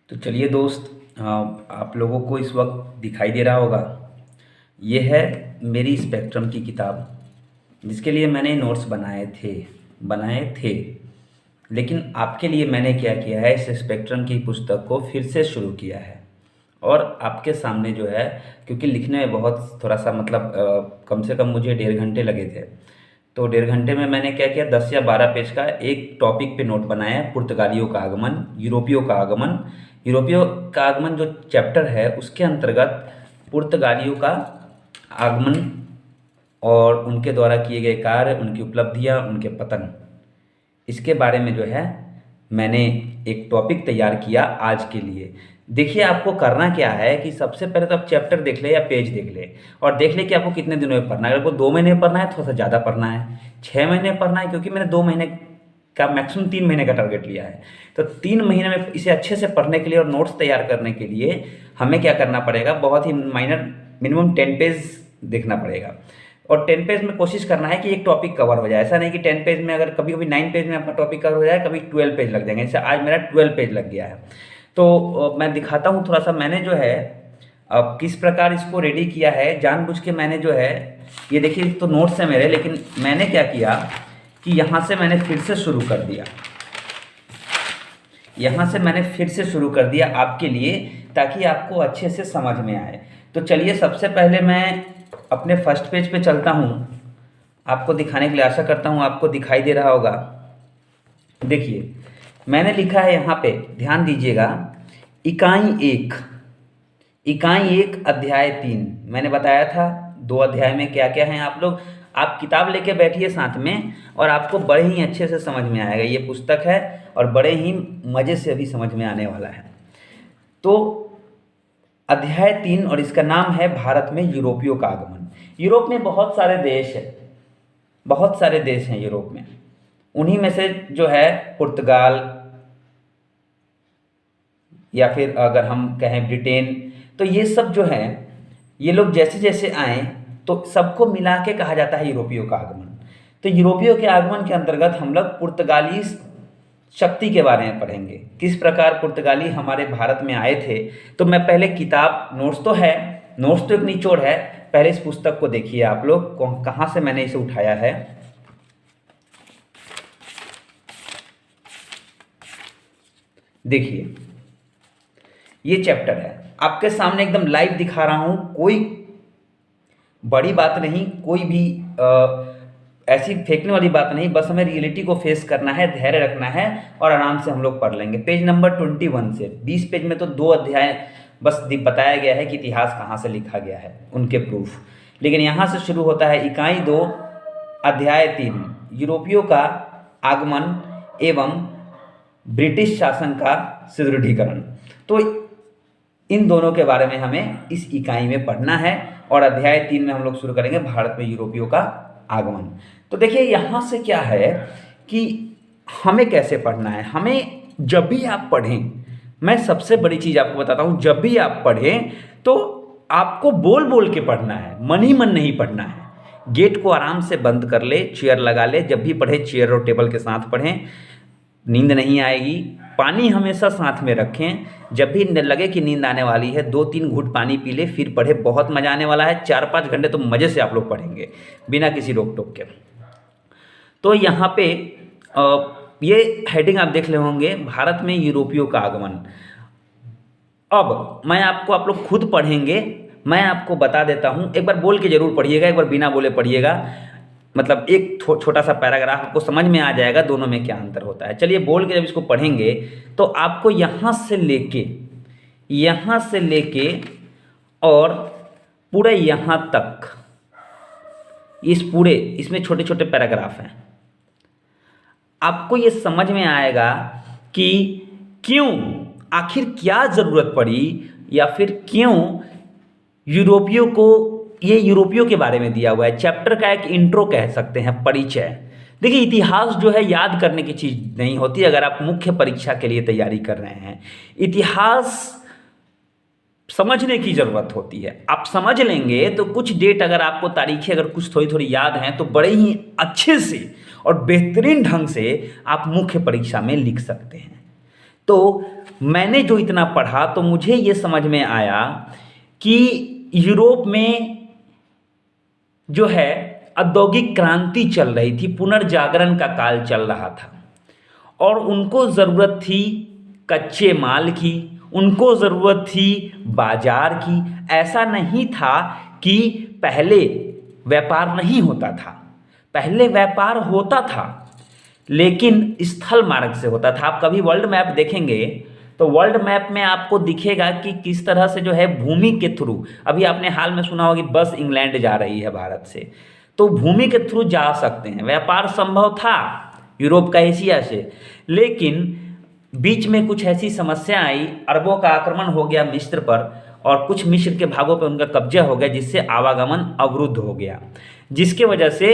तो चलिए दोस्त, आप लोगों को इस वक्त दिखाई दे रहा होगा। ये है मेरी स्पेक्ट्रम की किताब, जिसके लिए मैंने नोट्स बनाए थे। लेकिन आपके लिए मैंने क्या किया है, इस स्पेक्ट्रम की पुस्तक को फिर से शुरू किया है। और आपके सामने जो है, क्योंकि लिखने में बहुत थोड़ा सा मतलब कम से कम मुझे 1.5 घंटे लगे थे। तो 1.5 घंटे में मैंने क्या किया, 10 या 12 पेज का एक टॉपिक पे नोट बनाया, पुर्तगालियों का आगमन, यूरोपियों का आगमन। यूरोपियों का आगमन जो चैप्टर है, उसके अंतर्गत पुर्तगालियों का आगमन और उनके द्वारा किए गए कार्य, उनकी उपलब्धियां, उनके पतन, इसके बारे में जो है मैंने एक टॉपिक तैयार किया आज के लिए। देखिए, आपको करना क्या है कि सबसे पहले तो आप चैप्टर देख ले या पेज देख ले, और देख ले कि आपको कितने दिनों में पढ़ना है। अगर आपको 2 महीने में पढ़ना है, थोड़ा सा ज़्यादा पढ़ना है, 6 महीने में पढ़ना है, क्योंकि मैंने 2 महीने का मैक्सिमम 3 महीने का टारगेट लिया है। तो 3 महीने में इसे अच्छे से पढ़ने के लिए और नोट्स तैयार करने के लिए हमें क्या करना पड़ेगा, बहुत ही माइनर, मिनिमम 10 पेज देखना पड़ेगा। और 10 पेज में कोशिश करना है कि एक टॉपिक कवर हो जाए। ऐसा नहीं कि 10 पेज में, अगर कभी कभी 9 पेज में आपका टॉपिक कवर हो जाए, कभी 12 पेज लग जाएंगे। जैसे आज मेरा 12 पेज लग गया है। तो मैं दिखाता हूँ थोड़ा सा, मैंने जो है अब किस प्रकार इसको रेडी किया है। जानबूझ के मैंने जो है, ये देखिए, तो नोट्स है मेरे, लेकिन मैंने क्या किया कि यहाँ से मैंने फिर से शुरू कर दिया। यहाँ से मैंने फिर से शुरू कर दिया आपके लिए, ताकि आपको अच्छे से समझ में आए। तो चलिए, सबसे पहले मैं अपने फर्स्ट पेज पे चलता हूँ, आपको दिखाने के लिए। आशा करता हूँ आपको दिखाई दे रहा होगा। देखिए, मैंने लिखा है यहाँ पे, ध्यान दीजिएगा, इकाई 1 अध्याय 3। मैंने बताया था 2 अध्याय में क्या क्या है। आप किताब लेके बैठिए साथ में, और आपको बड़े ही अच्छे से समझ में आएगा। ये पुस्तक है और बड़े ही मज़े से अभी समझ में आने वाला है। तो अध्याय 3, और इसका नाम है भारत में यूरोपियों का आगमन। यूरोप में बहुत सारे देश हैं, बहुत सारे देश हैं यूरोप में। उन्हीं में से जो है पुर्तगाल, या फिर अगर हम कहें ब्रिटेन, तो ये सब जो है, ये लोग जैसे जैसे आए तो सबको मिला के कहा जाता है यूरोपियों का आगमन। तो यूरोपियों के आगमन के अंतर्गत हम लोग पुर्तगाली शक्ति के बारे में पढ़ेंगे, किस प्रकार पुर्तगाली हमारे भारत में आए थे। तो मैं पहले किताब, नोट्स तो है, नोट्स तो एक निचोड़ है, पहले इस पुस्तक को देखिए आप लोग, कहाँ से मैंने इसे उठाया है। देखिए, ये चैप्टर है आपके सामने, एकदम लाइव दिखा रहा हूं। कोई बड़ी बात नहीं, कोई भी ऐसी फेंकने वाली बात नहीं, बस हमें रियलिटी को फेस करना है, धैर्य रखना है, और आराम से हम लोग पढ़ लेंगे। पेज नंबर 21 से 20 पेज में तो 2 अध्याय बस बताया गया है कि इतिहास कहाँ से लिखा गया है, उनके प्रूफ। लेकिन यहाँ से शुरू होता है इकाई 2 अध्याय 3, यूरोपियों का आगमन एवं ब्रिटिश शासन का सुदृढ़ीकरण। तो इन दोनों के बारे में हमें इस इकाई में पढ़ना है, और अध्याय 3 में हम लोग शुरू करेंगे भारत में यूरोपियों का आगमन। तो देखिए, यहाँ से क्या है कि हमें कैसे पढ़ना है। हमें जब भी आप पढ़ें, मैं सबसे बड़ी चीज़ आपको बताता हूँ, जब भी आप पढ़ें तो आपको बोल बोल के पढ़ना है, मन ही मन नहीं पढ़ना है। गेट को आराम से बंद कर ले, चेयर लगा ले, जब भी पढ़े चेयर और टेबल के साथ पढ़ें, नींद नहीं आएगी। पानी हमेशा साथ में रखें, जब भी लगे कि नींद आने वाली है 2-3 घूंट पानी पी ले, फिर पढ़े, बहुत मज़ा आने वाला है। 4-5 घंटे तो मज़े से आप लोग पढ़ेंगे बिना किसी रोक टोक के। तो यहाँ पे ये हेडिंग आप देख ले होंगे, भारत में यूरोपियों का आगमन। अब आप लोग खुद पढ़ेंगे, मैं आपको बता देता हूँ। एक बार बोल के जरूर पढ़िएगा, एक बार बिना बोले पढ़िएगा, मतलब एक छोटा सा पैराग्राफ आपको समझ में आ जाएगा दोनों में क्या अंतर होता है। चलिए, बोल के जब इसको पढ़ेंगे तो आपको यहाँ से लेके और पूरे यहाँ तक, इसमें छोटे छोटे पैराग्राफ हैं, आपको ये समझ में आएगा कि क्यों, आखिर क्या ज़रूरत पड़ी, या फिर क्यों यूरोपियों को, ये यूरोपियों के बारे में दिया हुआ है। चैप्टर का एक इंट्रो कह सकते हैं, परिचय। देखिए, इतिहास जो है याद करने की चीज़ नहीं होती। अगर आप मुख्य परीक्षा के लिए तैयारी कर रहे हैं, इतिहास समझने की ज़रूरत होती है। आप समझ लेंगे तो कुछ डेट, अगर आपको तारीखें अगर कुछ थोड़ी थोड़ी याद हैं, तो बड़े ही अच्छे से और बेहतरीन ढंग से आप मुख्य परीक्षा में लिख सकते हैं। तो मैंने जो इतना पढ़ा तो मुझे ये समझ में आया कि यूरोप में जो है औद्योगिक क्रांति चल रही थी, पुनर्जागरण का काल चल रहा था और उनको ज़रूरत थी कच्चे माल की, उनको ज़रूरत थी बाजार की। ऐसा नहीं था कि पहले व्यापार नहीं होता था, पहले व्यापार होता था लेकिन स्थल मार्ग से होता था। आप कभी वर्ल्ड मैप देखेंगे तो वर्ल्ड मैप में आपको दिखेगा कि किस तरह से जो है भूमि के थ्रू, अभी आपने हाल में सुना होगा कि बस इंग्लैंड जा रही है भारत से, तो भूमि के थ्रू जा सकते हैं। व्यापार संभव था यूरोप का एशिया से, लेकिन बीच में कुछ ऐसी समस्या आई, अरबों का आक्रमण हो गया मिस्र पर और कुछ मिस्र के भागों पर उनका कब्जा हो गया, जिससे आवागमन अवरुद्ध हो गया, जिसके वजह से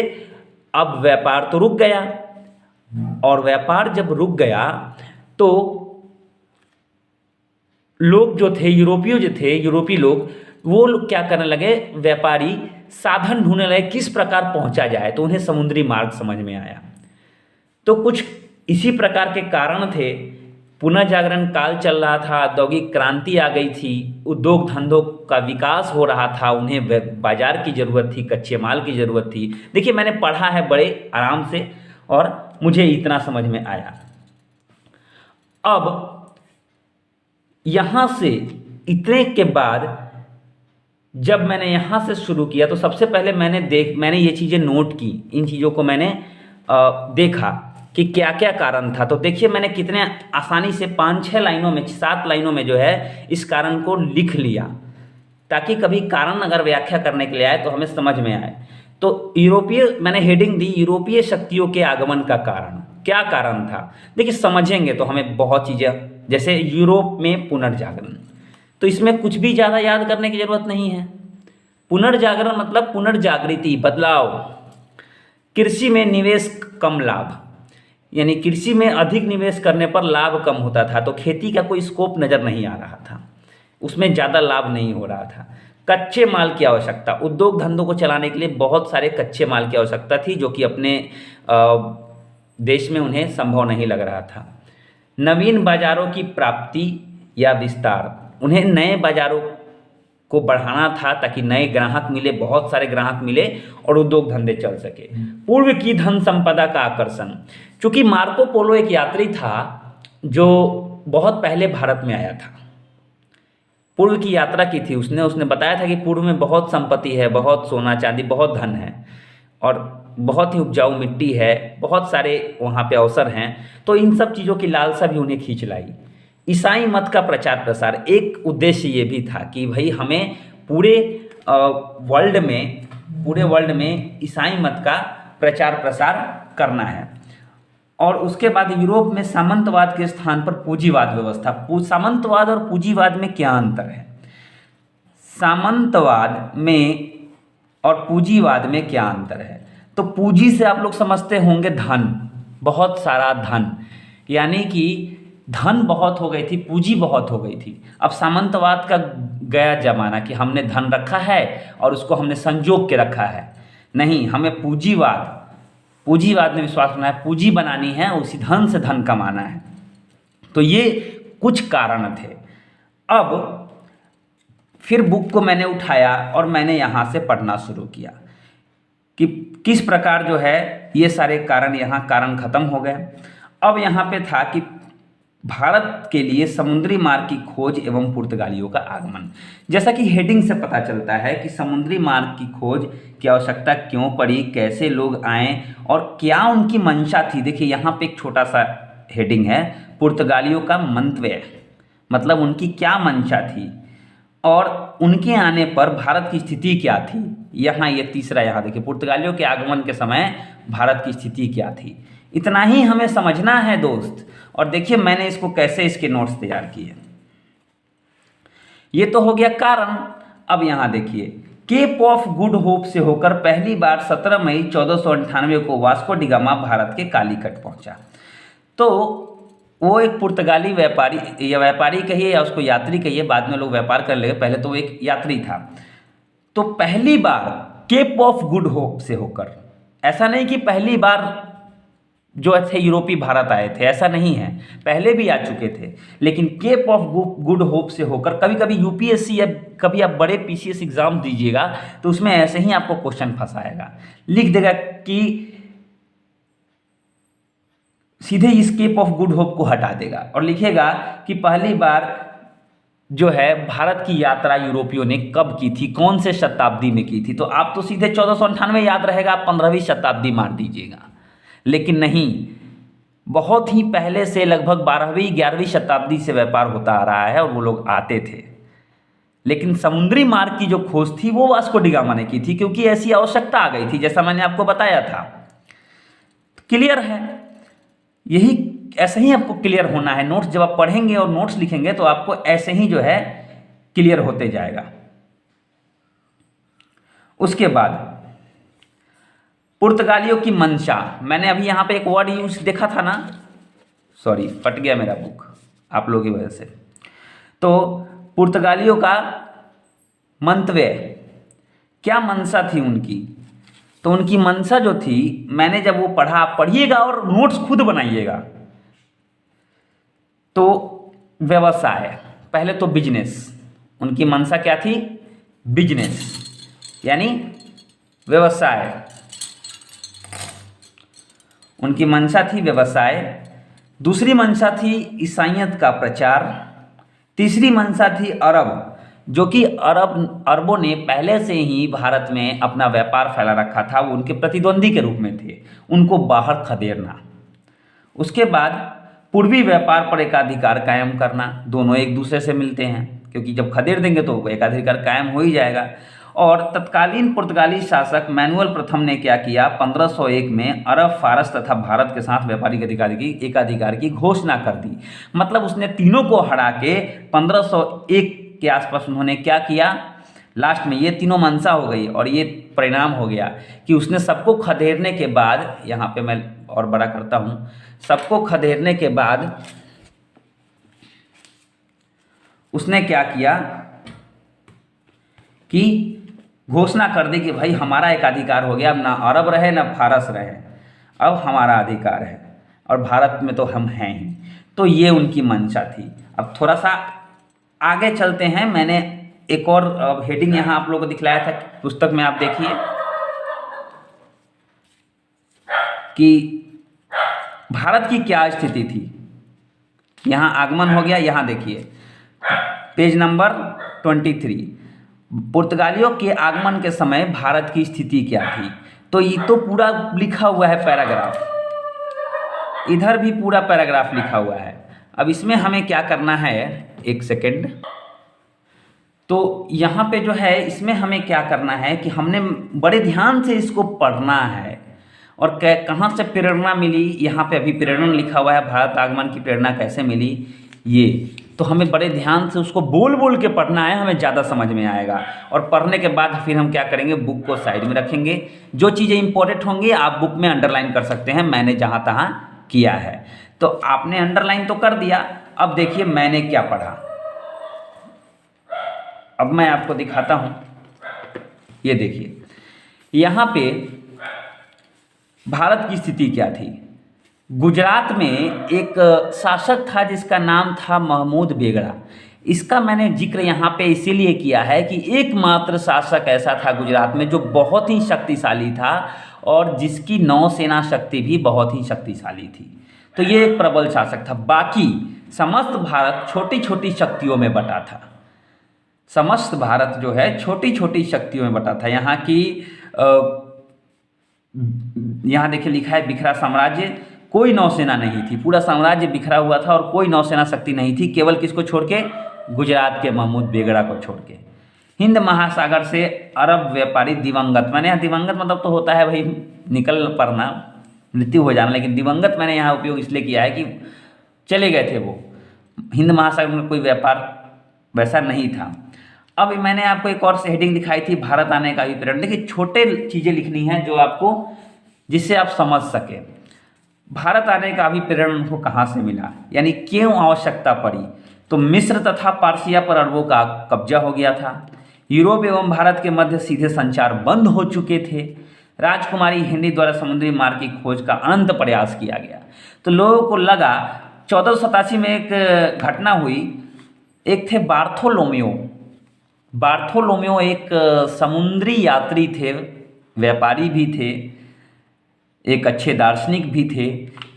अब व्यापार तो रुक गया। और व्यापार जब रुक गया तो लोग जो थे, यूरोपीय लोग, वो लोग क्या करने लगे, व्यापारी साधन ढूंढने लगे किस प्रकार पहुंचा जाए, तो उन्हें समुद्री मार्ग समझ में आया। तो कुछ इसी प्रकार के कारण थे, पुनः जागरण काल चल रहा था, औद्योगिक क्रांति आ गई थी, उद्योग धंधों का विकास हो रहा था, उन्हें बाजार की ज़रूरत थी, कच्चे माल की ज़रूरत थी। देखिए मैंने पढ़ा है बड़े आराम से और मुझे इतना समझ में आया। अब यहाँ से इतने के बाद जब मैंने यहाँ से शुरू किया तो सबसे पहले मैंने ये चीज़ें नोट की, इन चीज़ों को मैंने देखा कि क्या क्या कारण था। तो देखिए मैंने कितने आसानी से 5-6 लाइनों में, 7 लाइनों में जो है इस कारण को लिख लिया, ताकि कभी कारण अगर व्याख्या करने के लिए आए तो हमें समझ में आए। तो मैंने हेडिंग दी यूरोपीय शक्तियों के आगमन का कारण। क्या कारण था, देखिए समझेंगे तो हमें बहुत चीज़ें, जैसे यूरोप में पुनर्जागरण, तो इसमें कुछ भी ज़्यादा याद करने की ज़रूरत नहीं है। पुनर्जागरण मतलब पुनर्जागृति, बदलाव। कृषि में निवेश कम लाभ, यानी कृषि में अधिक निवेश करने पर लाभ कम होता था, तो खेती का कोई स्कोप नज़र नहीं आ रहा था, उसमें ज़्यादा लाभ नहीं हो रहा था। कच्चे माल की आवश्यकता, उद्योग धंधों को चलाने के लिए बहुत सारे कच्चे माल की आवश्यकता थी, जो कि अपने देश में उन्हें संभव नहीं लग रहा था। नवीन बाजारों की प्राप्ति या विस्तार, उन्हें नए बाजारों को बढ़ाना था ताकि नए ग्राहक मिले, बहुत सारे ग्राहक मिले और उद्योग धंधे चल सके। पूर्व की धन संपदा का आकर्षण, चूंकि मार्को पोलो एक यात्री था जो बहुत पहले भारत में आया था, पूर्व की यात्रा की थी, उसने बताया था कि पूर्व में बहुत संपत्ति है, बहुत सोना चांदी, बहुत धन है और बहुत ही उपजाऊ मिट्टी है, बहुत सारे वहाँ पे अवसर हैं। तो इन सब चीज़ों की लालसा भी उन्हें खींच लाई। ईसाई मत का प्रचार प्रसार, एक उद्देश्य ये भी था कि भाई हमें पूरे वर्ल्ड में ईसाई मत का प्रचार प्रसार करना है। और उसके बाद यूरोप में सामंतवाद के स्थान पर पूंजीवाद व्यवस्था। सामंतवाद और पूंजीवाद में क्या अंतर है, सामंतवाद में और पूंजीवाद में क्या अंतर है? तो पूंजी से आप लोग समझते होंगे धन, बहुत सारा धन, यानी कि धन बहुत हो गई थी, पूंजी बहुत हो गई थी। अब सामंतवाद का गया जमाना कि हमने धन रखा है और उसको हमने संजोग के रखा है, नहीं, हमें पूंजीवाद में विश्वास करना है, पूंजी बनानी है, उसी धन से धन कमाना है। तो ये कुछ कारण थे। अब फिर बुक को मैंने उठाया और मैंने यहाँ से पढ़ना शुरू किया कि किस प्रकार जो है ये सारे कारण, यहाँ कारण खत्म हो गए। अब यहाँ पे था कि भारत के लिए समुद्री मार्ग की खोज एवं पुर्तगालियों का आगमन। जैसा कि हेडिंग से पता चलता है कि समुद्री मार्ग की खोज की आवश्यकता क्यों पड़ी, कैसे लोग आए और क्या उनकी मंशा थी। देखिए यहाँ पे एक छोटा सा हेडिंग है, पुर्तगालियों का मंतव्य, मतलब उनकी क्या मंशा थी और उनके आने पर भारत की स्थिति क्या थी। यहाँ ये तीसरा, यहाँ देखिए, पुर्तगालियों के आगमन के समय भारत की स्थिति क्या थी। इतना ही हमें समझना है दोस्त। और देखिए मैंने इसको कैसे, इसके नोट्स तैयार किए। ये तो हो गया कारण। अब यहाँ देखिए, केप ऑफ गुड होप से होकर पहली बार 17 मई 1498 को वास्को डी गामा भारत के कालीकट पहुंचा। तो वो एक पुर्तगाली व्यापारी, या व्यापारी कहिए या उसको यात्री कहिए, बाद में लोग व्यापार कर लेंगे, पहले तो वो एक यात्री था। तो पहली बार केप ऑफ गुड होप से होकर, ऐसा नहीं कि पहली बार जो थे यूरोपीय भारत आए थे, ऐसा नहीं है, पहले भी आ चुके थे। लेकिन केप ऑफ गुड होप से होकर कभी कभी यूपीएससी या कभी आप बड़े पीसीएस एग्जाम दीजिएगा तो उसमें ऐसे ही आपको क्वेश्चन फंसाएगा, लिख देगा कि सीधे इस केप ऑफ गुड होप को हटा देगा और लिखेगा कि पहली बार जो है भारत की यात्रा यूरोपियों ने कब की थी, कौन से शताब्दी में की थी। तो आप तो सीधे 1498 याद रहेगा, आप 15वीं शताब्दी मार दीजिएगा। लेकिन नहीं, बहुत ही पहले से लगभग 12वीं 11वीं शताब्दी से व्यापार होता आ रहा है और वो लोग आते थे। लेकिन समुद्री मार्ग की जो खोज थी वो वास्को डी गामा ने की थी, क्योंकि ऐसी आवश्यकता आ गई थी, जैसा मैंने आपको बताया था। क्लियर है, यही ऐसे ही आपको क्लियर होना है। नोट्स जब आप पढ़ेंगे और नोट्स लिखेंगे तो आपको ऐसे ही जो है क्लियर होते जाएगा। उसके बाद पुर्तगालियों की मंशा, मैंने अभी यहां पे एक वर्ड यूज देखा था ना, सॉरी फट गया मेरा बुक आप लोगों की वजह से। तो पुर्तगालियों का मंतव्य, क्या मंशा थी उनकी, तो उनकी मंशा जो थी, मैंने जब वो पढ़ा, आप पढ़िएगा और नोट्स खुद बनाइएगा। तो व्यवसाय, पहले तो बिजनेस, उनकी मंशा क्या थी, बिजनेस यानी व्यवसाय, उनकी मंशा थी व्यवसाय। दूसरी मंशा थी ईसाइयत का प्रचार। तीसरी मंशा थी अरब, जो कि अरबों ने पहले से ही भारत में अपना व्यापार फैला रखा था, वो उनके प्रतिद्वंदी के रूप में थे, उनको बाहर खदेड़ना। उसके बाद पूर्वी व्यापार पर एकाधिकार कायम करना, दोनों एक दूसरे से मिलते हैं, क्योंकि जब खदेड़ देंगे तो एकाधिकार कायम हो ही जाएगा। और तत्कालीन पुर्तगाली शासक मैनुअल प्रथम ने क्या किया, 1501 में अरब, फारस तथा भारत के साथ व्यापारिक एकाधिकार की घोषणा कर दी। मतलब उसने तीनों को हरा के 1501 के आसपास उन्होंने क्या किया, लास्ट में ये तीनों मंशा हो गई और ये परिणाम हो गया कि उसने सबको खदेड़ने के बाद, यहाँ पे मैं और बड़ा करता हूँ, सबको खदेड़ने के बाद उसने क्या किया कि घोषणा कर दी कि भाई हमारा एक अधिकार हो गया, अब ना अरब रहे ना फारस रहे, अब हमारा अधिकार है और भारत में तो हम हैं ही। तो ये उनकी मंशा थी। अब थोड़ा सा आगे चलते हैं, मैंने एक और हेडिंग यहाँ आप लोगों को दिखलाया था पुस्तक में, आप देखिए कि भारत की क्या स्थिति थी। यहाँ आगमन हो गया, यहाँ देखिए पेज नंबर 23, पुर्तगालियों के आगमन के समय भारत की स्थिति क्या थी। तो ये तो पूरा लिखा हुआ है पैराग्राफ, इधर भी पूरा पैराग्राफ लिखा हुआ है। अब इसमें हमें क्या करना है, एक सेकेंड, तो यहाँ पे जो है इसमें हमें क्या करना है कि हमने बड़े ध्यान से इसको पढ़ना है। और कहाँ से प्रेरणा मिली, यहाँ पे अभी प्रेरणा लिखा हुआ है, भारत आगमन की प्रेरणा कैसे मिली, ये तो हमें बड़े ध्यान से उसको बोल बोल के पढ़ना है, हमें ज़्यादा समझ में आएगा। और पढ़ने के बाद फिर हम क्या करेंगे, बुक को साइड में रखेंगे, जो चीज़ें इंपॉर्टेंट होंगी आप बुक में अंडरलाइन कर सकते हैं, मैंने जहाँ तहाँ किया है। तो आपने अंडरलाइन तो कर दिया, अब देखिए मैंने क्या पढ़ा। अब मैं आपको दिखाता हूँ, ये देखिए यहाँ पे भारत की स्थिति क्या थी। गुजरात में एक शासक था जिसका नाम था महमूद बेगड़ा। इसका मैंने जिक्र यहाँ पे इसीलिए किया है कि एकमात्र शासक ऐसा था गुजरात में जो बहुत ही शक्तिशाली था और जिसकी नौसेना शक्ति भी बहुत ही शक्तिशाली थी। तो ये एक प्रबल शासक था। बाकी समस्त भारत छोटी छोटी शक्तियों में बटा था, समस्त भारत जो है छोटी छोटी शक्तियों में बटा था। यहाँ की यहाँ देखिए लिखा है बिखरा साम्राज्य, कोई नौसेना नहीं थी, पूरा साम्राज्य बिखरा हुआ था और कोई नौसेना शक्ति नहीं थी, केवल किसको छोड़ के, गुजरात के महमूद बेगड़ा को छोड़ के। हिंद महासागर से अरब व्यापारी दिवंगत, मैंने यहाँ दिवंगत मतलब तो होता है भाई निकल पड़ना, मृत्यु हो जाना, लेकिन दिवंगत मैंने यहाँ उपयोग इसलिए किया है कि चले गए थे वो, हिंद महासागर में कोई व्यापार वैसा नहीं था। अब मैंने आपको एक और हेडिंग दिखाई थी, भारत आने का अभिप्रेरण। देखिए छोटे चीज़ें लिखनी है जो आपको, जिससे आप समझ सके भारत आने का अभिप्रेरण उनको कहाँ से मिला, यानी क्यों आवश्यकता पड़ी। तो मिस्र तथा पार्सिया पर अरबों का कब्जा हो गया था, यूरोप एवं भारत के मध्य सीधे संचार बंद हो चुके थे, राजकुमारी हेनरी द्वारा समुद्री मार्ग की खोज का अनंत प्रयास किया गया। तो लोगों को लगा 1487 में एक घटना हुई। एक थे बार्थोलोमेओ। बार्थोलोमेओ एक समुद्री यात्री थे, व्यापारी भी थे, एक अच्छे दार्शनिक भी थे।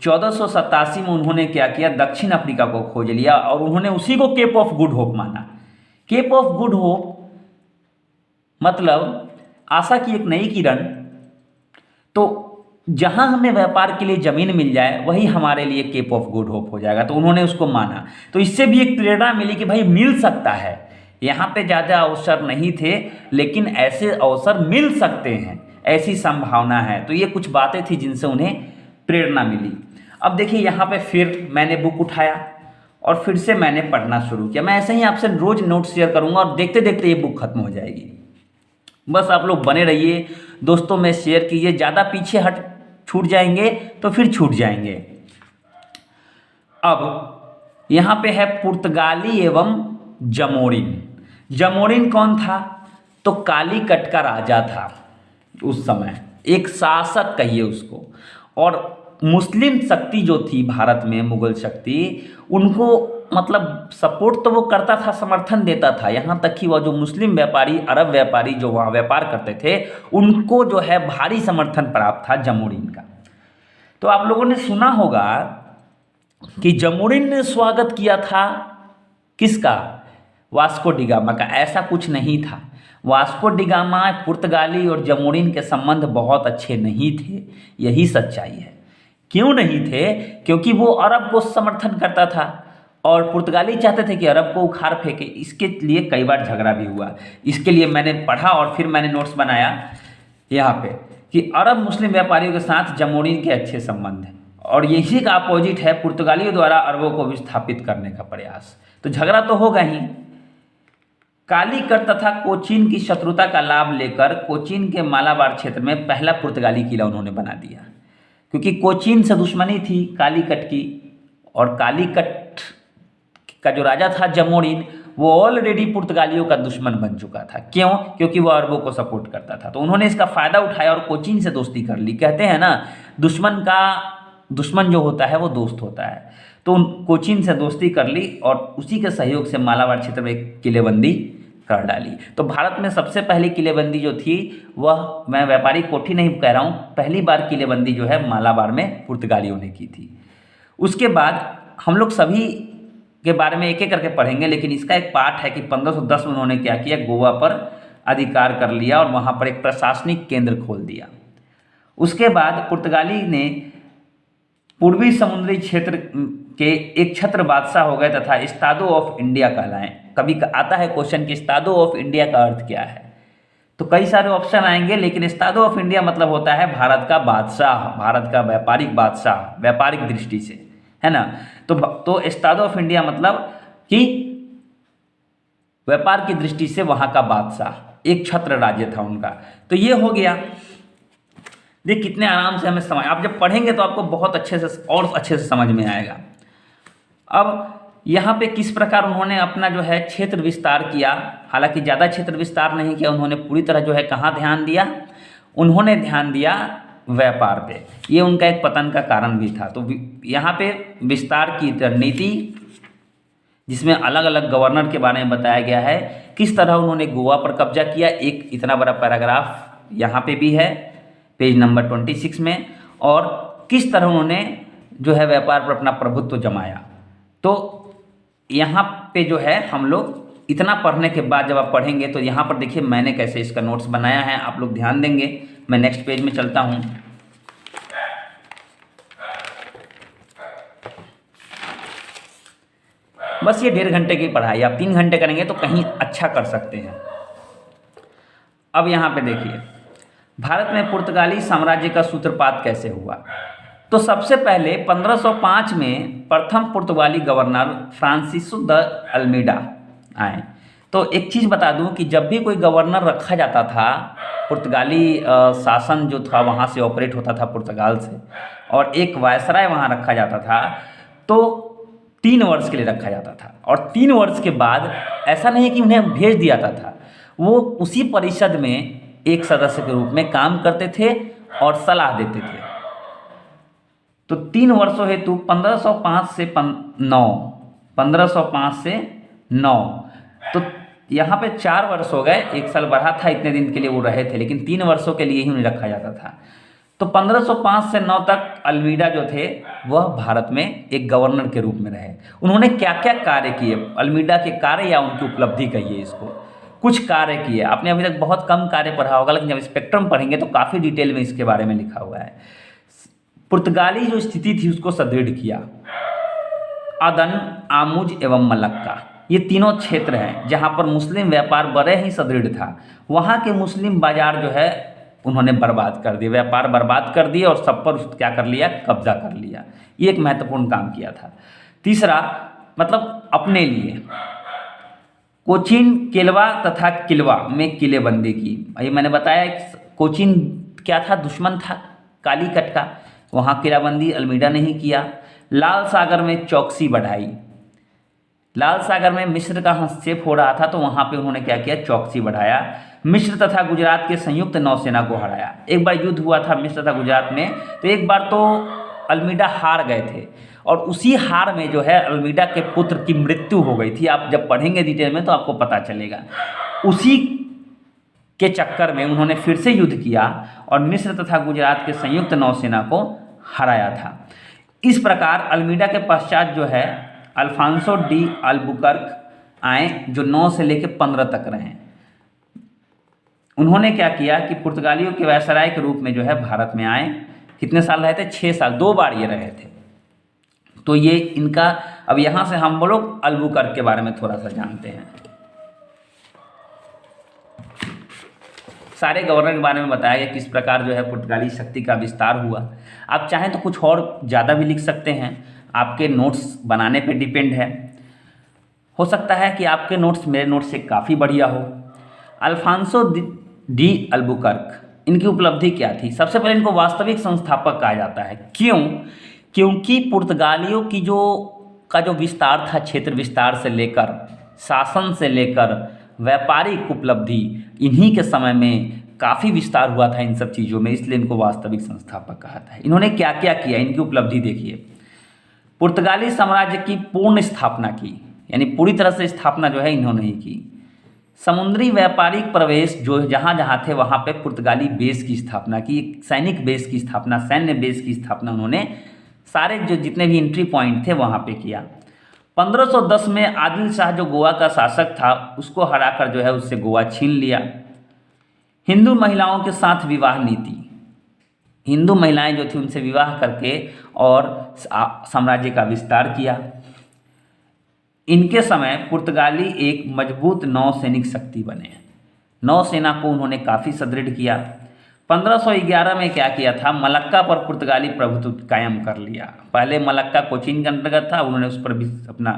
1487 में उन्होंने क्या किया, दक्षिण अफ्रीका को खोज लिया और उन्होंने उसी को केप ऑफ गुड होप माना। केप ऑफ गुड होप मतलब आशा की एक नई किरण। तो जहां हमें व्यापार के लिए जमीन मिल जाए वही हमारे लिए केप ऑफ गुड होप हो जाएगा। तो उन्होंने उसको माना। तो इससे भी एक प्रेरणा मिली कि भाई मिल सकता है। यहाँ पे ज़्यादा अवसर नहीं थे लेकिन ऐसे अवसर मिल सकते हैं, ऐसी संभावना है। तो ये कुछ बातें थी जिनसे उन्हें प्रेरणा मिली। अब देखिए यहाँ पे फिर मैंने बुक उठाया और फिर से मैंने पढ़ना शुरू किया। मैं ऐसे ही आपसे रोज नोट शेयर करूँगा और देखते देखते ये बुक खत्म हो जाएगी। बस आप लोग बने रहिए, दोस्तों में शेयर कीजिए। ज़्यादा पीछे हट छूट जाएंगे तो फिर छूट जाएंगे। अब यहाँ पे है पुर्तगाली एवं जमोरिन। जमोरिन कौन था? तो कालीकट का राजा था उस समय, एक शासक कहिए उसको। और मुस्लिम शक्ति जो थी भारत में, मुगल शक्ति, उनको मतलब सपोर्ट तो वो करता था, समर्थन देता था। यहाँ तक कि वह जो मुस्लिम व्यापारी, अरब व्यापारी जो वहाँ व्यापार करते थे, उनको जो है भारी समर्थन प्राप्त था जमोरिन का। तो आप लोगों ने सुना होगा कि जमोरिन ने स्वागत किया था किसका? वास्को डी गामा का। ऐसा कुछ नहीं था। वास्को डी गामा, पुर्तगाली और जमोरिन के संबंध बहुत अच्छे नहीं थे, यही सच्चाई है। क्यों नहीं थे? क्योंकि वो अरब को समर्थन करता था और पुर्तगाली चाहते थे कि अरब को उखाड़ फेंके। इसके लिए कई बार झगड़ा भी हुआ। इसके लिए मैंने पढ़ा और फिर मैंने नोट्स बनाया यहाँ पे कि अरब मुस्लिम व्यापारियों के साथ जमोरिन के अच्छे संबंध हैं और यही का अपोजिट है पुर्तगालियों द्वारा अरबों को विस्थापित करने का प्रयास। तो झगड़ा तो होगा ही। कालीकट तथा कोचीन की शत्रुता का लाभ लेकर कोचीन के मालाबार क्षेत्र में पहला पुर्तगाली किला उन्होंने बना दिया, क्योंकि कोचीन से दुश्मनी थी कालीकट की। और कालीकट का जो राजा था जमोरिन, वो ऑलरेडी पुर्तगालियों का दुश्मन बन चुका था। क्यों? क्योंकि वो अरबों को सपोर्ट करता था। तो उन्होंने इसका फायदा उठाया और कोचीन से दोस्ती कर ली। कहते हैं ना, दुश्मन जो होता है वो दोस्त होता है। तो कोचीन से दोस्ती कर ली और उसी के सहयोग से मालाबार क्षेत्र में किलेबंदी कर डाली। तो भारत में सबसे पहली किलेबंदी जो थी वह, मैं व्यापारी कोठी नहीं कह रहा हूँ, पहली बार किलेबंदी जो है मालाबार में पुर्तगालियों ने की थी। उसके बाद हम लोग सभी के बारे में एक एक करके पढ़ेंगे, लेकिन इसका एक पार्ट है कि 1510 में उन्होंने क्या किया, गोवा पर अधिकार कर लिया और वहाँ पर एक प्रशासनिक केंद्र खोल दिया। उसके बाद पुर्तगाली ने पूर्वी समुद्री क्षेत्र के एक छत्र बादशाह हो गए तथा इस्तादो ऑफ इंडिया कहलाएं। कभी आता है क्वेश्चन कि इस्तादो ऑफ इंडिया का अर्थ क्या है? तो कई सारे ऑप्शन आएंगे, लेकिन इस्तादो ऑफ इंडिया मतलब होता है भारत का बादशाह, भारत का व्यापारिक बादशाह, व्यापारिक दृष्टि से, है ना। तो इस्तादो ऑफ इंडिया मतलब कि व्यापार की दृष्टि से वहां का बादशाह, एक छत्र राज्य था उनका। तो ये हो गया। देख कितने आराम से हमें समझ, आप जब पढ़ेंगे तो आपको बहुत अच्छे से और अच्छे से समझ में आएगा। अब यहाँ पे किस प्रकार उन्होंने अपना जो है क्षेत्र विस्तार किया। हालांकि ज़्यादा क्षेत्र विस्तार नहीं किया उन्होंने, पूरी तरह जो है कहाँ ध्यान दिया, उन्होंने ध्यान दिया व्यापार पे। ये उनका एक पतन का कारण भी था। तो यहाँ पे विस्तार की रणनीति, जिसमें अलग अलग गवर्नर के बारे में बताया गया है, किस तरह उन्होंने गोवा पर कब्जा किया। एक इतना बड़ा पैराग्राफ यहाँ पे भी है पेज नंबर 26 में, और किस तरह उन्होंने जो है व्यापार पर अपना प्रभुत्व जमाया। तो यहाँ पे जो है हम लोग इतना पढ़ने के बाद जब आप पढ़ेंगे तो यहाँ पर देखिए मैंने कैसे इसका नोट्स बनाया है, आप लोग ध्यान देंगे। मैं नेक्स्ट पेज में चलता हूँ। बस ये 1.5 घंटे की पढ़ाई, आप 3 घंटे करेंगे तो कहीं अच्छा कर सकते हैं। अब यहाँ पे देखिए भारत में पुर्तगाली साम्राज्य का सूत्रपात कैसे हुआ। तो सबसे पहले 1505 में प्रथम पुर्तगाली गवर्नर फ्रांसिसो द अल्मीडा आए। तो एक चीज़ बता दूं कि जब भी कोई गवर्नर रखा जाता था, पुर्तगाली शासन जो था वहाँ से ऑपरेट होता था पुर्तगाल से, और एक वायसराय वहाँ रखा जाता था, तो 3 वर्ष के लिए रखा जाता था। और 3 वर्ष के बाद ऐसा नहीं कि उन्हें भेज दिया जाता था, वो उसी परिषद में एक सदस्य के रूप में काम करते थे और सलाह देते थे। तो 3 वर्षों हेतु 1505 से 9 तो यहाँ पे 4 वर्ष हो गए, 1 साल बढ़ा था, इतने दिन के लिए वो रहे थे, लेकिन 3 वर्षों के लिए ही उन्हें रखा जाता था। तो 1505 से 9 तक अल्मीडा जो थे वह भारत में एक गवर्नर के रूप में रहे। उन्होंने क्या क्या कार्य किए, अल्मीडा के कार्य या उनकी उपलब्धि कहिए इसको, कुछ कार्य किए। आपने अभी तक बहुत कम कार्य पढ़ा होगा, लेकिन जब स्पेक्ट्रम पढ़ेंगे तो काफ़ी डिटेल में इसके बारे में लिखा हुआ है। पुर्तगाली जो स्थिति थी उसको सुदृढ़ किया। अदन, आमुज एवं मलक्का, ये तीनों क्षेत्र हैं जहाँ पर मुस्लिम व्यापार बड़े ही सुदृढ़ था। वहाँ के मुस्लिम बाजार जो है उन्होंने बर्बाद कर दिए, व्यापार बर्बाद कर दिए और सब पर क्या कर लिया, कब्जा कर लिया। ये एक महत्वपूर्ण काम किया था। तीसरा, मतलब अपने लिए कोचीन, केलवा तथा किलवा में किलेबंदी की। ये मैंने बताया, कोचीन क्या था, दुश्मन था कालीकट का, वहाँ किलाबंदी अल्मीडा ने ही किया। लाल सागर में चौकसी बढ़ाई। लाल सागर में मिस्र का हस्तक्षेप हो रहा था, तो वहाँ पे उन्होंने क्या किया, चौकसी बढ़ाया। मिस्र तथा गुजरात के संयुक्त नौसेना को हराया। एक बार युद्ध हुआ था मिस्र तथा गुजरात में, तो एक बार तो अल्मीडा हार गए थे और उसी हार में जो है अल्मीडा के पुत्र की मृत्यु हो गई थी। आप जब पढ़ेंगे डिटेल में तो आपको पता चलेगा। उसी के चक्कर में उन्होंने फिर से युद्ध किया और मिस्र तथा गुजरात के संयुक्त नौसेना को हराया था। इस प्रकार अल्मीडा के पश्चात जो है अल्फांसो डी अल्बुकर्क आए, जो 9 से लेकर 15 तक रहे। उन्होंने क्या किया कि पुर्तगालियों के वायसराय के रूप में जो है भारत में आए। कितने साल रहे थे, 6 साल, 2 बार ये रहे थे। तो ये इनका, अब यहाँ से हम लोग अल्बुकर्क के बारे में थोड़ा सा जानते हैं। सारे गवर्नर के बारे में बताया गया किस प्रकार जो है पुर्तगाली शक्ति का विस्तार हुआ। आप चाहें तो कुछ और ज़्यादा भी लिख सकते हैं, आपके नोट्स बनाने पे डिपेंड है। हो सकता है कि आपके नोट्स मेरे नोट्स से काफ़ी बढ़िया हो। अल्फांसो डी अल्बुकर्क, इनकी उपलब्धि क्या थी? सबसे पहले इनको वास्तविक संस्थापक कहा जाता है। क्यों? क्योंकि पुर्तगालियों की जो विस्तार था, क्षेत्र विस्तार से लेकर शासन से लेकर व्यापारिक उपलब्धि, इन्हीं के समय में काफ़ी विस्तार हुआ था इन सब चीज़ों में, इसलिए इनको वास्तविक संस्थापक कहा था। इन्होंने क्या क्या किया, इनकी उपलब्धि देखिए। पुर्तगाली साम्राज्य की पूर्ण स्थापना की, यानी पूरी तरह से स्थापना जो है इन्होंने ही की। समुद्री व्यापारिक प्रवेश जो जहाँ जहाँ थे वहाँ पे पुर्तगाली बेस की स्थापना की, सैनिक बेस की स्थापना, सैन्य बेस की स्थापना उन्होंने सारे जो जितने भी एंट्री पॉइंट थे वहाँ पे किया। 1510 में आदिल शाह जो गोवा का शासक था उसको हराकर जो है उससे गोवा छीन लिया। हिंदू महिलाओं के साथ विवाह नीति, हिंदू महिलाएं जो थी उनसे विवाह करके और साम्राज्य का विस्तार किया। इनके समय पुर्तगाली एक मजबूत नौसैनिक शक्ति बने, नौसेना को उन्होंने काफ़ी सुदृढ़ किया। 1511 में क्या किया था, मलक्का पर पुर्तगाली प्रभुत्व कायम कर लिया। पहले मलक्का कोचीन के अंतर्गत था, उन्होंने उस पर भी अपना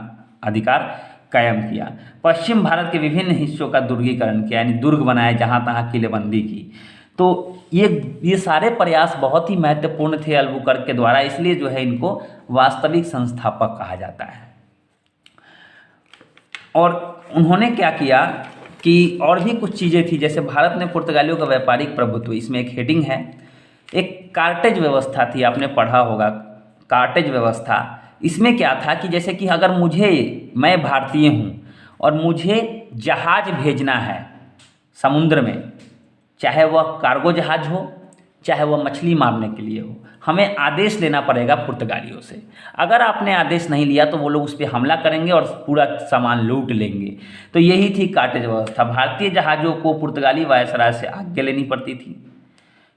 अधिकार कायम किया। पश्चिम भारत के विभिन्न हिस्सों का दुर्गीकरण किया, यानी दुर्ग बनाए, जहाँ तहाँ किलेबंदी की। तो ये सारे प्रयास बहुत ही महत्वपूर्ण थे अल्बुकर्क के द्वारा, इसलिए जो है इनको वास्तविक संस्थापक कहा जाता है। और उन्होंने क्या किया कि और भी कुछ चीज़ें थी, जैसे भारत में पुर्तगालियों का व्यापारिक प्रभुत्व, इसमें एक हेडिंग है, एक कार्टेज व्यवस्था थी, आपने पढ़ा होगा कार्टेज व्यवस्था। इसमें क्या था कि जैसे कि अगर मैं भारतीय हूँ और मुझे जहाज भेजना है समुद्र में, चाहे वह कार्गो जहाज हो चाहे वह मछली मारने के लिए हो, हमें आदेश लेना पड़ेगा पुर्तगालियों से। अगर आपने आदेश नहीं लिया तो वो लोग उस पर हमला करेंगे और पूरा सामान लूट लेंगे। तो यही थी कार्टेज व्यवस्था। भारतीय जहाज़ों को पुर्तगाली वायसराय से आज्ञा लेनी पड़ती थी,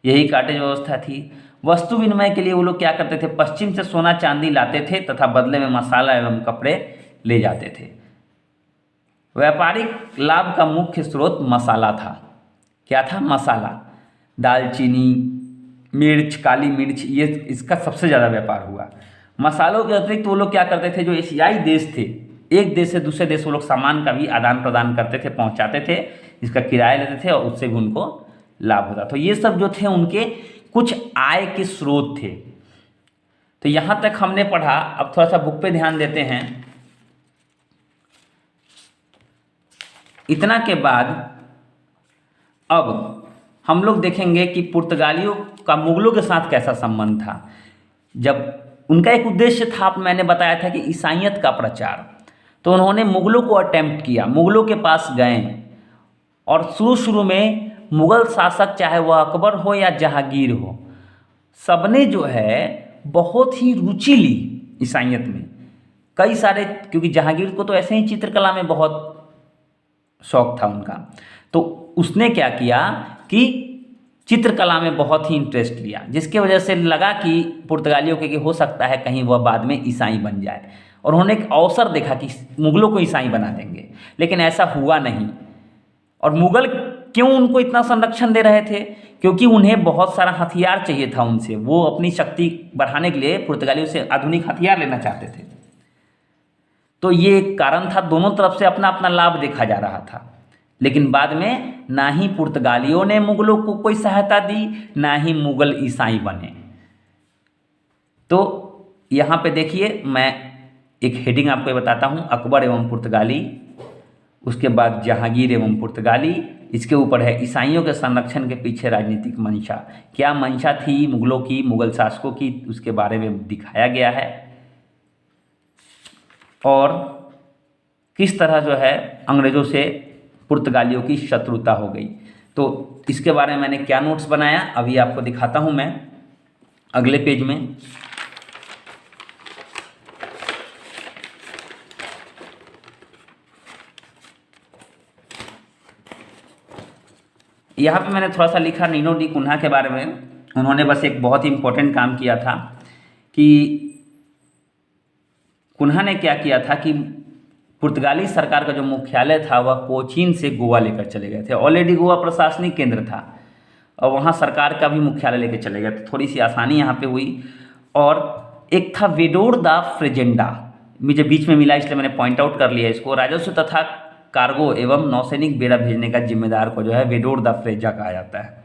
यही कार्टेज व्यवस्था थी। वस्तु विनिमय के लिए वो लोग क्या करते थे, पश्चिम से सोना चांदी लाते थे तथा बदले में मसाला एवं कपड़े ले जाते थे। व्यापारिक लाभ का मुख्य स्रोत मसाला था। क्या था? मसाला, दालचीनी, मिर्च, काली मिर्च, ये इसका सबसे ज़्यादा व्यापार हुआ। मसालों के अतिरिक्त वो लोग क्या करते थे, जो एशियाई देश थे, एक देश से दूसरे देश वो लोग सामान का भी आदान प्रदान करते थे, पहुंचाते थे, इसका किराया लेते थे और उससे भी उनको लाभ होता। तो ये सब जो थे उनके कुछ आय के स्रोत थे। तो यहाँ तक हमने पढ़ा। अब थोड़ा सा बुक पे ध्यान देते हैं। इतना के बाद अब हम लोग देखेंगे कि पुर्तगालियों का मुगलों के साथ कैसा संबंध था। जब उनका एक उद्देश्य था, मैंने बताया था कि ईसाइयत का प्रचार, तो उन्होंने मुगलों को अटेम्प्ट किया, मुगलों के पास गए और शुरू शुरू में मुगल शासक चाहे वह अकबर हो या जहांगीर हो, सबने जो है बहुत ही रुचि ली ईसाइयत में। कई सारे, क्योंकि जहांगीर को तो ऐसे ही चित्रकला में बहुत शौक था उनका, तो उसने क्या किया कि चित्रकला में बहुत ही इंटरेस्ट लिया, जिसके वजह से लगा कि पुर्तगालियों के कि हो सकता है कहीं वह बाद में ईसाई बन जाए, और उन्होंने एक अवसर देखा कि मुगलों को ईसाई बना देंगे, लेकिन ऐसा हुआ नहीं। और मुगल क्यों उनको इतना संरक्षण दे रहे थे? क्योंकि उन्हें बहुत सारा हथियार चाहिए था उनसे, वो अपनी शक्ति बढ़ाने के लिए पुर्तगालियों से आधुनिक हथियार लेना चाहते थे। तो ये एक कारण था, दोनों तरफ से अपना अपना लाभ देखा जा रहा था। लेकिन बाद में ना ही पुर्तगालियों ने मुगलों को कोई सहायता दी, ना ही मुगल ईसाई बने। तो यहाँ पे देखिए, मैं एक हेडिंग आपको बताता हूँ, अकबर एवं पुर्तगाली, उसके बाद जहांगीर एवं पुर्तगाली, इसके ऊपर है ईसाइयों के संरक्षण के पीछे राजनीतिक मंशा। क्या मंशा थी मुगलों की, मुगल शासकों की, उसके बारे में दिखाया गया है, और किस तरह जो है अंग्रेज़ों से पुर्तगालियों की शत्रुता हो गई। तो इसके बारे में मैंने क्या नोट्स बनाया अभी आपको दिखाता हूं मैं अगले पेज में। यहाँ पे मैंने थोड़ा सा लिखा नीनो डी कुन्हा के बारे में। उन्होंने बस एक बहुत ही इम्पोर्टेंट काम किया था कि कुन्हा ने क्या किया था कि पुर्तगाली सरकार का जो मुख्यालय था वह कोचीन से गोवा लेकर चले गए थे। ऑलरेडी गोवा प्रशासनिक केंद्र था और वहाँ सरकार का भी मुख्यालय लेकर चले गए, तो थोड़ी सी आसानी यहाँ पे हुई। और एक था वेडोर दा फ्रेजेंडा, मुझे बीच में मिला इसलिए मैंने पॉइंट आउट कर लिया इसको। राजस्व तथा कार्गो एवं नौसैनिक बेड़ा भेजने का जिम्मेदार को जो है वेडोर दा फ्रेजा कहा जाता है।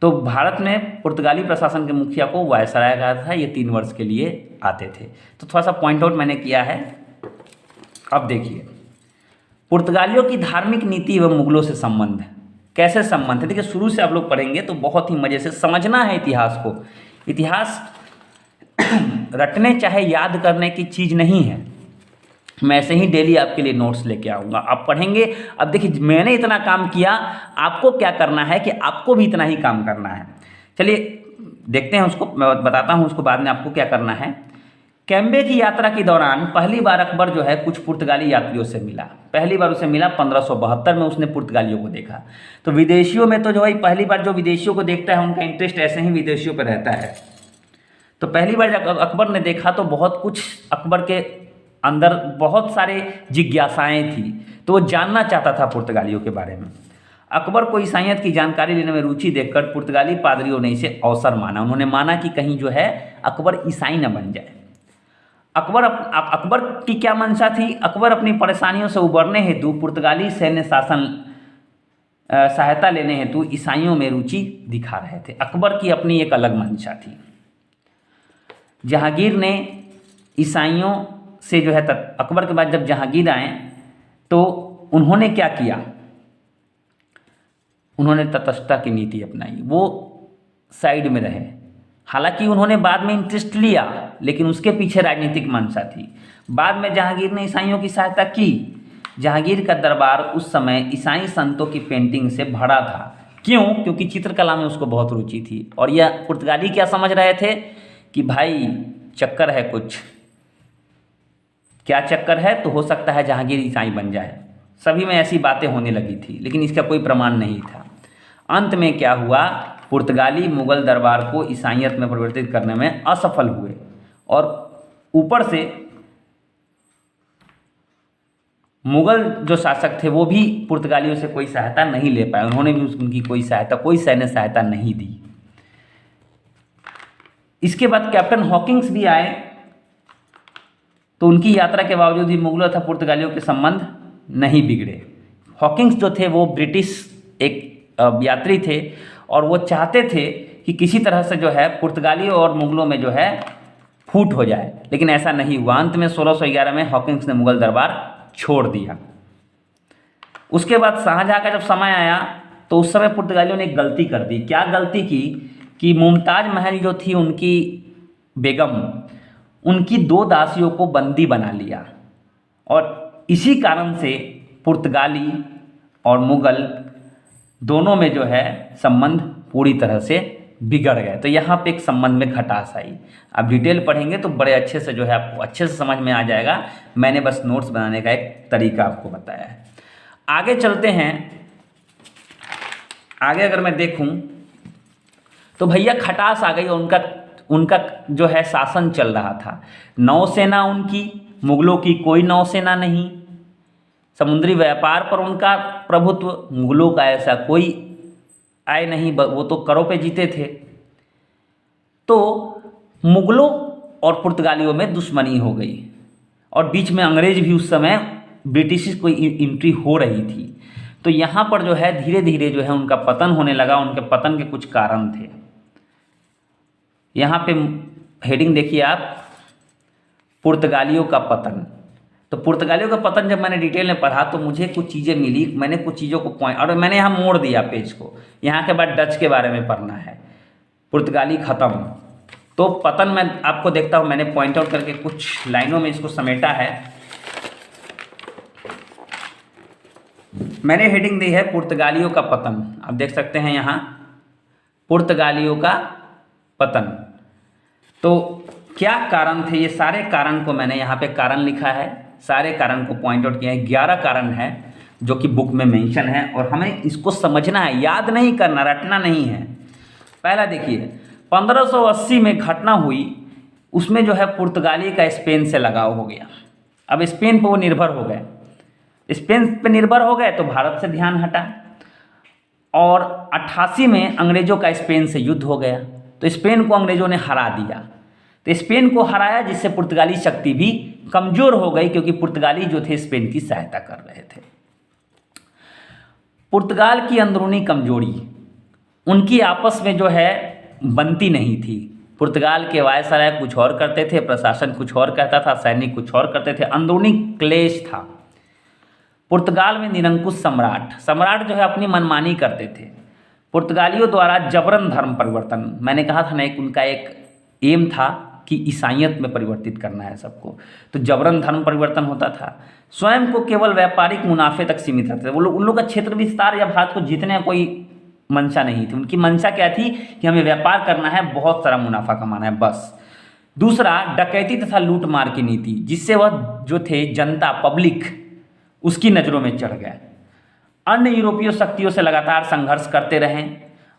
तो भारत में पुर्तगाली प्रशासन के मुखिया को वायसराय कहा था, ये 3 वर्ष के लिए आते थे। तो थोड़ा सा पॉइंट आउट मैंने किया है। अब देखिए पुर्तगालियों की धार्मिक नीति एवं मुगलों से संबंध, कैसे संबंध है। देखिए शुरू से आप लोग पढ़ेंगे तो बहुत ही मजे से समझना है इतिहास को। इतिहास रटने चाहे याद करने की चीज़ नहीं है। मैं ऐसे ही डेली आपके लिए नोट्स लेके आऊँगा, आप पढ़ेंगे। अब देखिए मैंने इतना काम किया, आपको क्या करना है कि आपको भी इतना ही काम करना है। चलिए देखते हैं उसको, मैं बताता हूँ उसको बाद में आपको क्या करना है। कैम्बे की यात्रा के दौरान पहली बार अकबर जो है कुछ पुर्तगाली यात्रियों से मिला। पहली बार उसे मिला 1572 में, उसने पुर्तगालियों को देखा। तो विदेशियों में तो जो है पहली बार जो विदेशियों को देखता है उनका इंटरेस्ट ऐसे ही विदेशियों पर रहता है। तो पहली बार जब अकबर ने देखा तो बहुत कुछ अकबर के अंदर बहुत सारे जिज्ञासाएं थी, तो वो जानना चाहता था पुर्तगालियों के बारे में। अकबर को ईसाइयत की जानकारी लेने में रुचि देखकर पुर्तगाली पादरियों ने इसे अवसर माना। उन्होंने माना कि कहीं जो है अकबर ईसाई न बन जाए। अकबर की क्या मंशा थी? अकबर अपनी परेशानियों से उबरने हेतु पुर्तगाली सैन्य शासन सहायता लेने हेतु ईसाइयों में रुचि दिखा रहे थे। अकबर की अपनी एक अलग मंशा थी। जहांगीर ने ईसाइयों से जो है अकबर के बाद जब जहांगीर आए तो उन्होंने क्या किया, उन्होंने तटस्थता की नीति अपनाई, वो साइड में रहे। हालांकि उन्होंने बाद में इंटरेस्ट लिया लेकिन उसके पीछे राजनीतिक मंशा थी। बाद में जहांगीर ने ईसाइयों की सहायता की। जहांगीर का दरबार उस समय ईसाई संतों की पेंटिंग से भरा था। क्यों? क्योंकि चित्रकला में उसको बहुत रुचि थी। और यह पुर्तगाली क्या समझ रहे थे कि भाई चक्कर है कुछ। क्या चक्कर है? तो हो सकता है जहांगीर ईसाई बन जाए। सभी में ऐसी बातें होने लगी थी लेकिन इसका कोई प्रमाण नहीं था। अंत में क्या हुआ, पुर्तगाली मुगल दरबार को ईसाइयत में परिवर्तित करने में असफल हुए और ऊपर से मुगल जो शासक थे वो भी पुर्तगालियों से कोई सहायता नहीं ले पाए। उन्होंने भी उनकी कोई सैन्य सहायता नहीं दी। इसके बाद कैप्टन हॉकिंस भी आए तो उनकी यात्रा के बावजूद भी मुगलों तथा पुर्तगालियों के संबंध नहीं बिगड़े। हॉकिंस जो थे वो ब्रिटिश एक यात्री थे और वो चाहते थे कि किसी तरह से जो है पुर्तगालियों और मुगलों में जो है फूट हो जाए, लेकिन ऐसा नहीं हुआ। अंत में 1611 में हॉकिंस ने मुगल दरबार छोड़ दिया। उसके बाद शाहजहाँ का जब समय आया तो उस समय पुर्तगालियों ने एक गलती कर दी। क्या गलती की कि मुमताज़ महल जो थी उनकी बेगम, उनकी 2 दासियों को बंदी बना लिया, और इसी कारण से पुर्तगाली और मुग़ल दोनों में जो है संबंध पूरी तरह से बिगड़ गए। तो यहाँ पे एक संबंध में खटास आई। आप डिटेल पढ़ेंगे तो बड़े अच्छे से जो है आपको अच्छे से समझ में आ जाएगा। मैंने बस नोट्स बनाने का एक तरीका आपको बताया है। आगे चलते हैं। आगे अगर मैं देखूं तो भैया खटास आ गई और उनका जो है शासन चल रहा था। नौसेना उनकी, मुगलों की कोई नौसेना नहीं। समुद्री व्यापार पर उनका प्रभुत्व, मुगलों का ऐसा कोई आय नहीं, वो तो करों पे जीते थे। तो मुगलों और पुर्तगालियों में दुश्मनी हो गई, और बीच में अंग्रेज भी उस समय ब्रिटिश को एंट्री हो रही थी। तो यहाँ पर जो है धीरे धीरे जो है उनका पतन होने लगा। उनके पतन के कुछ कारण थे। यहाँ पे हेडिंग देखिए आप, पुर्तगालियों का पतन। तो पुर्तगालियों का पतन जब मैंने डिटेल में पढ़ा तो मुझे कुछ चीज़ें मिली। मैंने कुछ चीज़ों को पॉइंट, और मैंने यहाँ मोड़ दिया पेज को। यहाँ के बाद डच के बारे में पढ़ना है। पुर्तगाली खत्म, तो पतन मैं आपको देखता हूँ। मैंने पॉइंट आउट करके कुछ लाइनों में इसको समेटा है। मैंने हेडिंग दी है पुर्तगालियों का पतन। आप देख सकते हैं यहाँ पुर्तगालियों का पतन। तो क्या कारण थे, ये सारे कारण को मैंने यहाँ पे कारण लिखा है। सारे कारण को पॉइंट आउट किया है। 11 कारण है जो कि बुक में मेंशन है, और हमें इसको समझना है, याद नहीं करना, रटना नहीं है। पहला देखिए, 1580 में घटना हुई, उसमें जो है पुर्तगाली का स्पेन से लगाव हो गया। अब स्पेन पर वो निर्भर हो गए। स्पेन पे निर्भर हो गए तो भारत से ध्यान हटा, और 88 में अंग्रेजों का स्पेन से युद्ध हो गया। तो स्पेन को अंग्रेजों ने हरा दिया। तो स्पेन को हराया, जिससे पुर्तगाली शक्ति भी कमजोर हो गई, क्योंकि पुर्तगाली जो थे स्पेन की सहायता कर रहे थे। पुर्तगाल की अंदरूनी कमजोरी, उनकी आपस में जो है बनती नहीं थी। पुर्तगाल के वायसराय कुछ और करते थे, प्रशासन कुछ और कहता था, सैनिक कुछ और करते थे, अंदरूनी क्लेश था। पुर्तगाल में निरंकुश सम्राट जो है अपनी मनमानी करते थे। पुर्तगालियों द्वारा जबरन धर्म परिवर्तन, मैंने कहा था ना, एक उनका एक एम था कि ईसाइयत में परिवर्तित करना है सबको। तो जबरन धर्म परिवर्तन होता था। स्वयं को केवल व्यापारिक मुनाफे तक सीमित रखते थे। वो लोग, उन लोग का क्षेत्र विस्तार या भारत को जीतने का कोई मंशा नहीं थी। उनकी मंशा क्या थी कि हमें व्यापार करना है, बहुत सारा मुनाफा कमाना है, बस। दूसरा, डकैती तथा लूट मार की नीति, जिससे वह जो थे जनता, पब्लिक, उसकी नज़रों में चढ़ गए। अन्य यूरोपीय शक्तियों से लगातार संघर्ष करते रहे।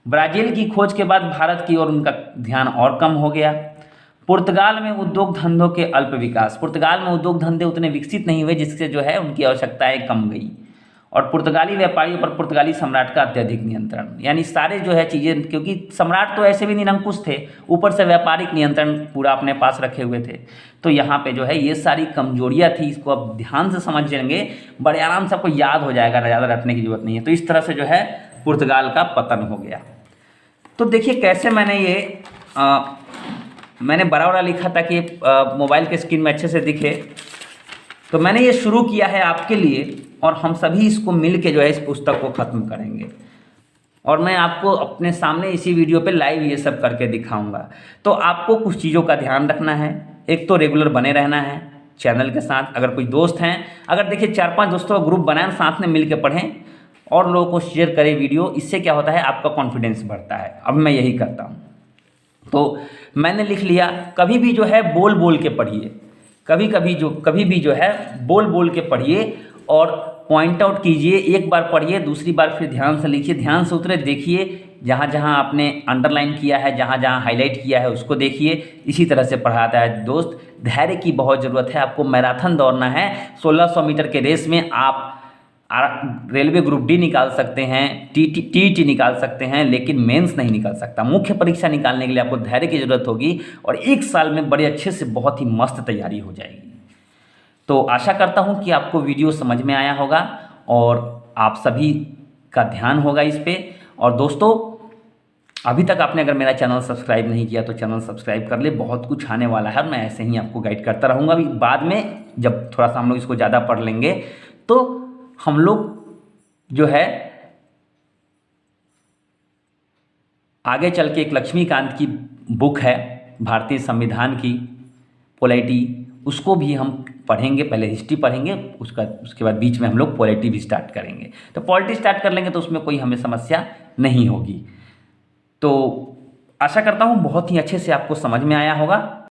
ब्राज़ील की खोज के बाद भारत की ओर उनका ध्यान और कम हो गया। पुर्तगाल में उद्योग धंधों के अल्प विकास, पुर्तगाल में उद्योग धंधे उतने विकसित नहीं हुए, जिससे जो है उनकी आवश्यकताएं कम गई। और पुर्तगाली व्यापारियों पर पुर्तगाली सम्राट का अत्यधिक नियंत्रण, यानी सारे जो है चीज़ें, क्योंकि सम्राट तो ऐसे भी निरंकुश थे, ऊपर से व्यापारिक नियंत्रण पूरा अपने पास रखे हुए थे। तो यहाँ पे जो है ये सारी कमजोरियाँ थी। इसको आप ध्यान से समझ लेंगे, बड़े आराम से आपको याद हो जाएगा, ज़्यादा रटने की जरूरत नहीं है। तो इस तरह से जो है पुर्तगाल का पतन हो गया। तो देखिए कैसे मैंने ये मैंने बड़ा बड़ा लिखा था कि मोबाइल के स्क्रीन में अच्छे से दिखे। तो मैंने ये शुरू किया है आपके लिए, और हम सभी इसको मिल के जो है इस पुस्तक को ख़त्म करेंगे। और मैं आपको अपने सामने इसी वीडियो पे लाइव ये सब करके दिखाऊंगा। तो आपको कुछ चीज़ों का ध्यान रखना है। एक तो रेगुलर बने रहना है चैनल के साथ। अगर कोई दोस्त हैं, अगर देखिए 4-5 दोस्तों का ग्रुप बनाएं, साथ में मिल के पढ़ें और लोगों को शेयर करें वीडियो। इससे क्या होता है, आपका कॉन्फिडेंस बढ़ता है। अब मैं यही करता हूँ। तो मैंने लिख लिया, कभी भी जो है बोल बोल के पढ़िए, कभी भी जो है बोल बोल के पढ़िए और पॉइंट आउट कीजिए। एक बार पढ़िए, दूसरी बार फिर ध्यान से लिखिए, ध्यान से उतरे, देखिए जहाँ जहाँ आपने अंडरलाइन किया है, जहाँ जहाँ हाईलाइट किया है उसको देखिए। इसी तरह से पढ़ाता है दोस्त। धैर्य की बहुत ज़रूरत है। आपको मैराथन दौड़ना है। 1600 मीटर के रेस में आप रेलवे ग्रुप डी निकाल सकते हैं, टीटी निकाल सकते हैं, लेकिन मेंस नहीं निकाल सकता। मुख्य परीक्षा निकालने के लिए आपको धैर्य की ज़रूरत होगी, और 1 साल में बड़े अच्छे से बहुत ही मस्त तैयारी हो जाएगी। तो आशा करता हूं कि आपको वीडियो समझ में आया होगा और आप सभी का ध्यान होगा इस पर। और दोस्तों, अभी तक आपने अगर मेरा चैनल सब्सक्राइब नहीं किया तो चैनल सब्सक्राइब कर ले। बहुत कुछ आने वाला है और मैं ऐसे ही आपको गाइड करता रहूँगा। अभी बाद में जब थोड़ा सा हम लोग इसको ज़्यादा पढ़ लेंगे तो हम लोग जो है आगे चल के एक लक्ष्मीकांत की बुक है भारतीय संविधान की पॉलिटी, उसको भी हम पढ़ेंगे। पहले हिस्ट्री पढ़ेंगे, उसके बाद बीच में हम लोग पॉलिटी भी स्टार्ट करेंगे। तो पॉलिटी स्टार्ट कर लेंगे तो उसमें कोई हमें समस्या नहीं होगी। तो आशा करता हूँ बहुत ही अच्छे से आपको समझ में आया होगा।